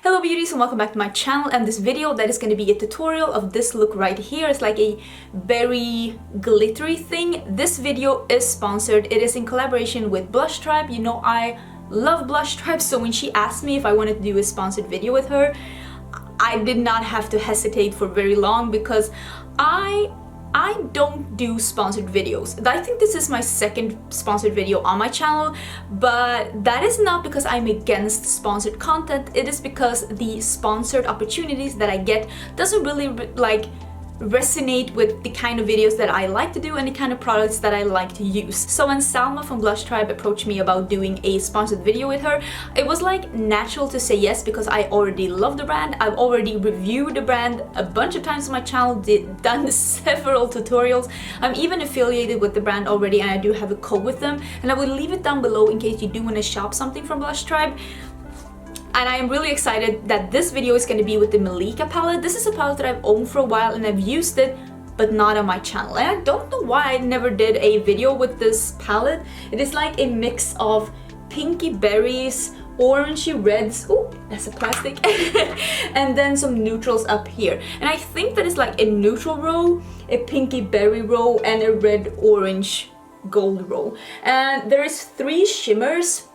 Hello beauties and welcome back to my channel, and this video that is going to be a tutorial of this look right here. It's like a very glittery thing. This video is sponsored. It is in collaboration with Blush Tribe. You know I love Blush Tribe, so when she asked me if I wanted to do a sponsored video with her, I did not have to hesitate for very long because I don't do sponsored videos. I think this is my second sponsored video on my channel, but that is not because I'm against sponsored content. It is because the sponsored opportunities that I get doesn't really resonate with the kind of videos that I like to do and the kind of products that I like to use. So when Salma from Blush Tribe approached me about doing a sponsored video with her, it was like natural to say yes because I already love the brand. I've already reviewed the brand a bunch of times on my channel, done several tutorials. I'm even affiliated with the brand already, and I do have a code with them, and I will leave it down below in case you do want to shop something from Blush Tribe. And I am really excited that this video is going to be with the Malika palette. This is a palette that I've owned for a while and I've used it, but not on my channel. And I don't know why I never did a video with this palette. It is like a mix of pinky berries, orangey reds, oh, that's a plastic, and then some neutrals up here. And I think that it's like a neutral row, a pinky berry row, and a red orange gold row. And there is 3 shimmers,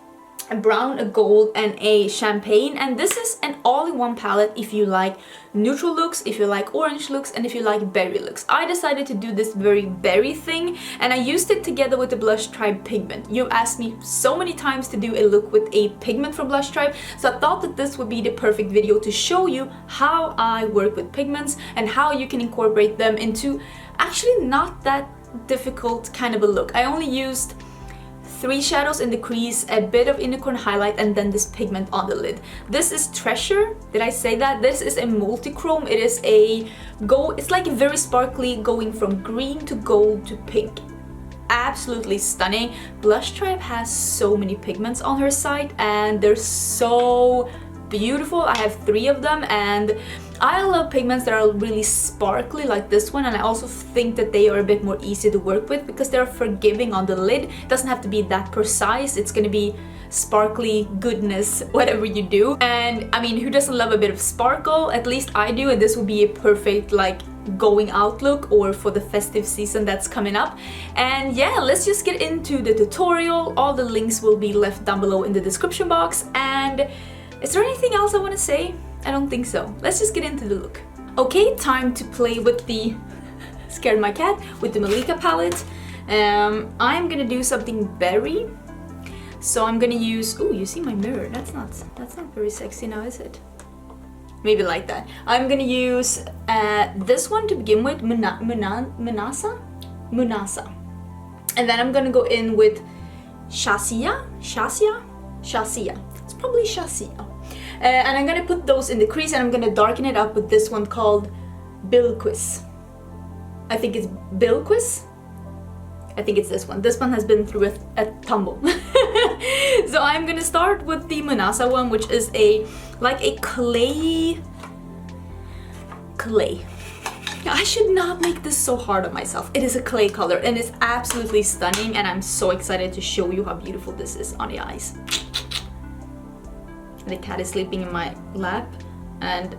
a brown, a gold, and a champagne, and this is an all-in-one palette if you like neutral looks, if you like orange looks, and if you like berry looks. I decided to do this very berry thing, and I used it together with the Blush Tribe Pigment. You've asked me so many times to do a look with a pigment from Blush Tribe, so I thought that this would be the perfect video to show you how I work with pigments and how you can incorporate them into actually not that difficult kind of a look. I only used 3 shadows in the crease, a bit of unicorn highlight, and then this pigment on the lid. This is Treasure. Did I say that? This is a multi-chrome. It is a gold. It's like a very sparkly, going from green to gold to pink. Absolutely stunning. Blush Tribe has so many pigments on her site and they're so beautiful. I have 3 of them, and I love pigments that are really sparkly like this one, and I also think that they are a bit more easy to work with because they're forgiving on the lid. It doesn't have to be that precise. It's gonna be sparkly goodness whatever you do. And I mean, who doesn't love a bit of sparkle? At least I do, and this would be a perfect like going out look or for the festive season that's coming up. And yeah, let's just get into the tutorial. All the links will be left down below in the description box. And is there anything else I want to say? I don't think so. Let's just get into the look. Okay, time to play with the scared my cat with the Malika palette. I'm gonna do something berry. So I'm gonna use, oh, you see my mirror. That's not very sexy now, is it? Maybe like that. I'm gonna use this one to begin with, Munaza. And then I'm gonna go in with Shazia. It's probably Shazia. And I'm gonna put those in the crease, and I'm gonna darken it up with this one called Bilquis. I think it's Bilquis. I think it's this one. This one has been through a tumble. So I'm gonna start with the Munaza one, which is like a clay. I should not make this so hard on myself. It is a clay color and it's absolutely stunning, and I'm so excited to show you how beautiful this is on the eyes. The cat is sleeping in my lap, and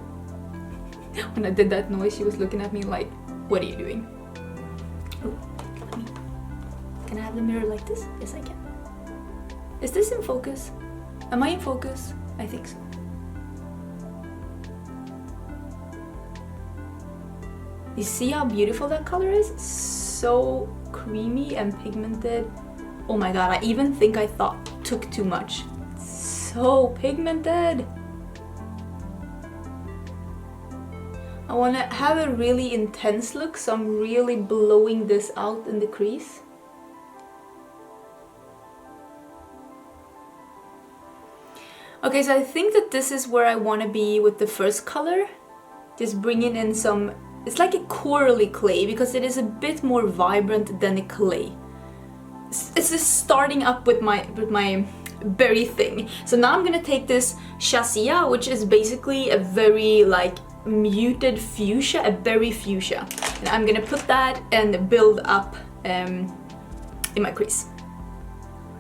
when I did that noise she was looking at me like, what are you doing? Oh, can I have the mirror like this? Yes, I can. Is this in focus? Am I in focus? I think so. You see how beautiful that color is? So creamy and pigmented. Oh my god, I even think I took too much. So pigmented. I want to have a really intense look, so I'm really blowing this out in the crease. Okay, so I think that this is where I want to be with the first color. Just bringing in some, it's like a corally clay because it is a bit more vibrant than a clay. It's just starting up with my berry thing. So now I'm gonna take this Shazia, which is basically a very like muted fuchsia, a berry fuchsia, and I'm gonna put that and build up in my crease.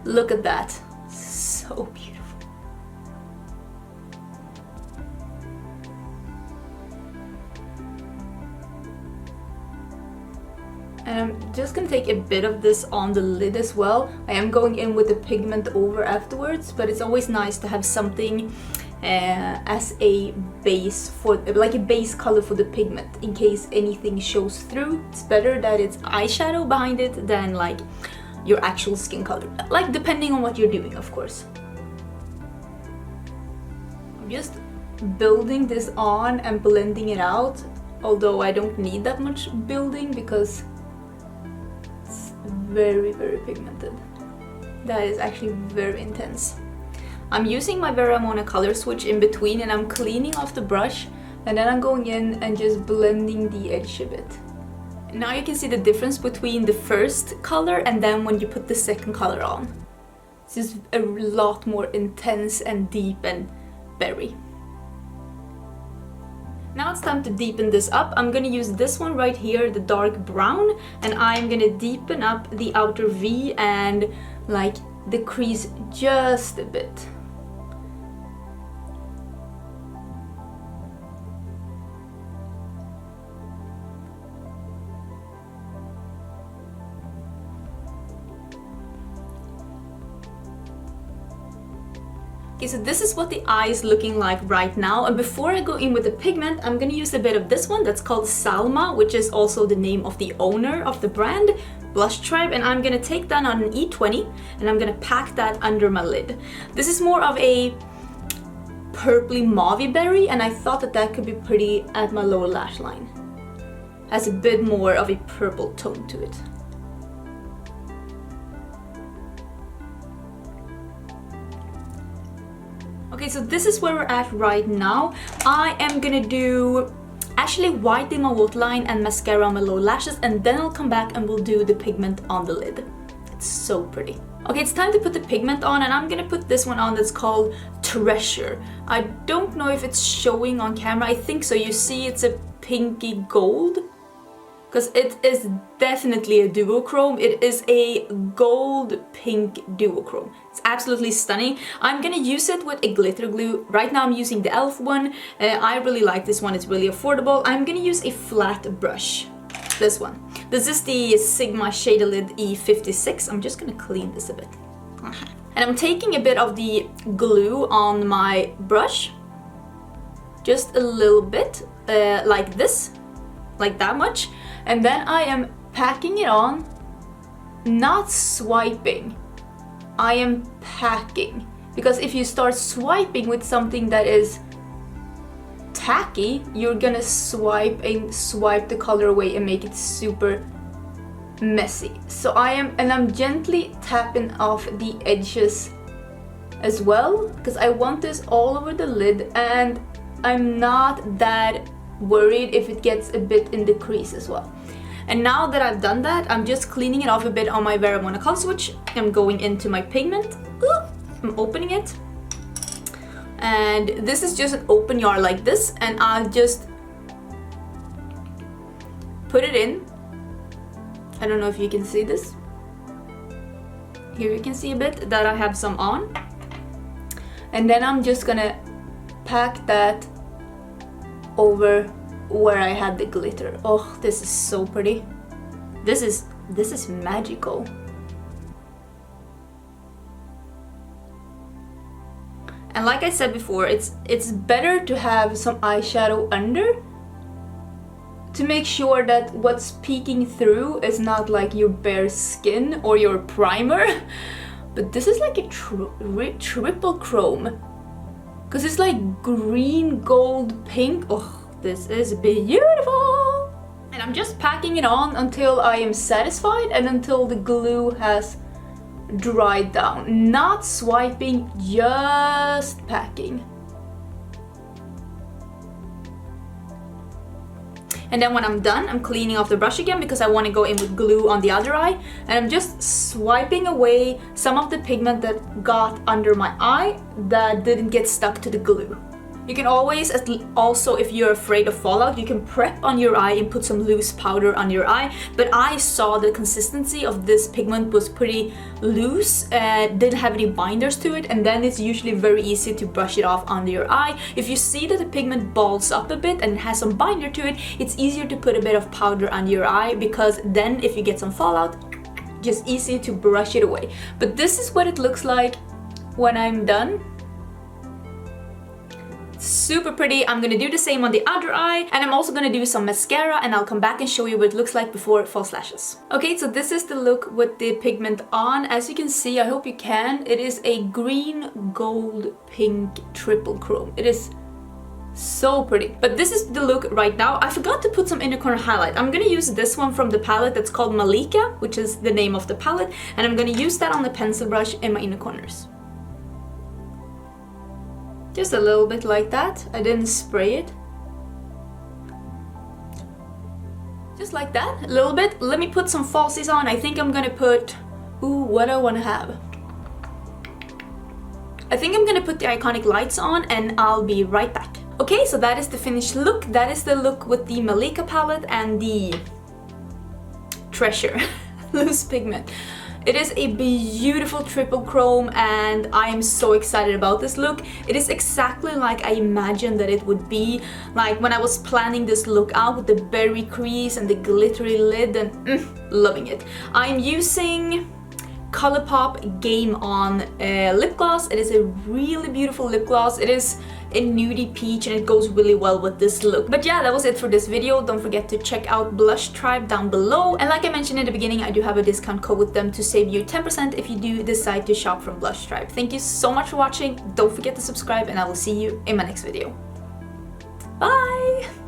Look at that, so beautiful. And I'm just gonna take a bit of this on the lid as well. I am going in with the pigment over afterwards, but it's always nice to have something as a base for, like a base color for the pigment, in case anything shows through. It's better that it's eyeshadow behind it than like your actual skin color, like depending on what you're doing, of course. I'm just building this on and blending it out, although I don't need that much building because it's very, very pigmented. That is actually very intense. I'm using my Veramona color switch in between, and I'm cleaning off the brush, and then I'm going in and just blending the edge a bit. Now you can see the difference between the first color and then when you put the second color on. It's just a lot more intense and deep and berry. Now it's time to deepen this up. I'm gonna use this one right here, the dark brown, and I'm gonna deepen up the outer V and like the crease just a bit. Okay, so this is what the eye is looking like right now, and before I go in with the pigment, I'm gonna use a bit of this one that's called Salma, which is also the name of the owner of the brand, Blush Tribe, and I'm gonna take that on an E20 and I'm gonna pack that under my lid. This is more of a purpley mauvey berry, and I thought that that could be pretty at my lower lash line. Has a bit more of a purple tone to it. Okay, so this is where we're at right now. I am gonna do actually whiten my waterline and mascara on my lower lashes, and then I'll come back and we'll do the pigment on the lid. It's so pretty. Okay, it's time to put the pigment on, and I'm gonna put this one on that's called Treasure. I don't know if it's showing on camera. I think so. You see it's a pinky gold, because it is definitely a duochrome. It is a gold pink duochrome. It's absolutely stunning. I'm gonna use it with a glitter glue. Right now I'm using the e.l.f. one. I really like this one, it's really affordable. I'm gonna use a flat brush, this one. This is the Sigma Shader Lid E56. I'm just gonna clean this a bit. And I'm taking a bit of the glue on my brush, just a little bit, like this, like that much. And then I am packing it on, not swiping. I am packing, because if you start swiping with something that is tacky, you're gonna swipe the color away and make it super messy. So I'm gently tapping off the edges as well, because I want this all over the lid, and I'm not that worried if it gets a bit in the crease as well. And now that I've done that, I'm just cleaning it off a bit on my Veramona color switch. I'm going into my pigment. I'm opening it. And this is just an open yard like this, and I'll just put it in. I don't know if you can see this. Here you can see a bit that I have some on. And then I'm just gonna pack that over where I had the glitter. Oh, this is so pretty. This is magical. And like I said before, it's better to have some eyeshadow under to make sure that what's peeking through is not like your bare skin or your primer. But this is like a triple chrome, because it's like green, gold, pink. Oh, this is beautiful. And I'm just packing it on until I am satisfied and until the glue has dried down. Not swiping, just packing. And then when I'm done, I'm cleaning off the brush again because I want to go in with glue on the other eye. And I'm just swiping away some of the pigment that got under my eye that didn't get stuck to the glue. You can always, also if you're afraid of fallout, you can prep on your eye and put some loose powder on your eye. But I saw the consistency of this pigment was pretty loose, didn't have any binders to it, and then it's usually very easy to brush it off under your eye. If you see that the pigment balls up a bit and has some binder to it, it's easier to put a bit of powder under your eye, because then if you get some fallout, just easy to brush it away. But this is what it looks like when I'm done. Super pretty. I'm gonna do the same on the other eye, and I'm also gonna do some mascara, and I'll come back and show you what it looks like before false lashes. Okay, so this is the look with the pigment on. As you can see, I hope you can, it is a green, gold, pink triple chrome. It is so pretty. But this is the look right now. I forgot to put some inner corner highlight. I'm gonna use this one from the palette that's called Malika, which is the name of the palette, and I'm gonna use that on the pencil brush in my inner corners. Just a little bit like that. I didn't spray it. Just like that, a little bit. Let me put some falsies on. I think I'm gonna put, ooh, what do I wanna have? I think I'm gonna put the iconic lights on, and I'll be right back. Okay, so that is the finished look. That is the look with the Malika palette and the Treasure loose pigment. It is a beautiful triple chrome, and I am so excited about this look. It is exactly like I imagined that it would be, like when I was planning this look out with the berry crease and the glittery lid, and loving it. I'm using Colourpop Game On lip gloss. It is a really beautiful lip gloss. It is a nudie peach, and it goes really well with this look. But yeah, that was it for this video. Don't forget to check out Blush Tribe down below, and like I mentioned in the beginning, I do have a discount code with them to save you 10% if you do decide to shop from Blush Tribe. Thank you so much for watching. Don't forget to subscribe, and I will see you in my next video. Bye!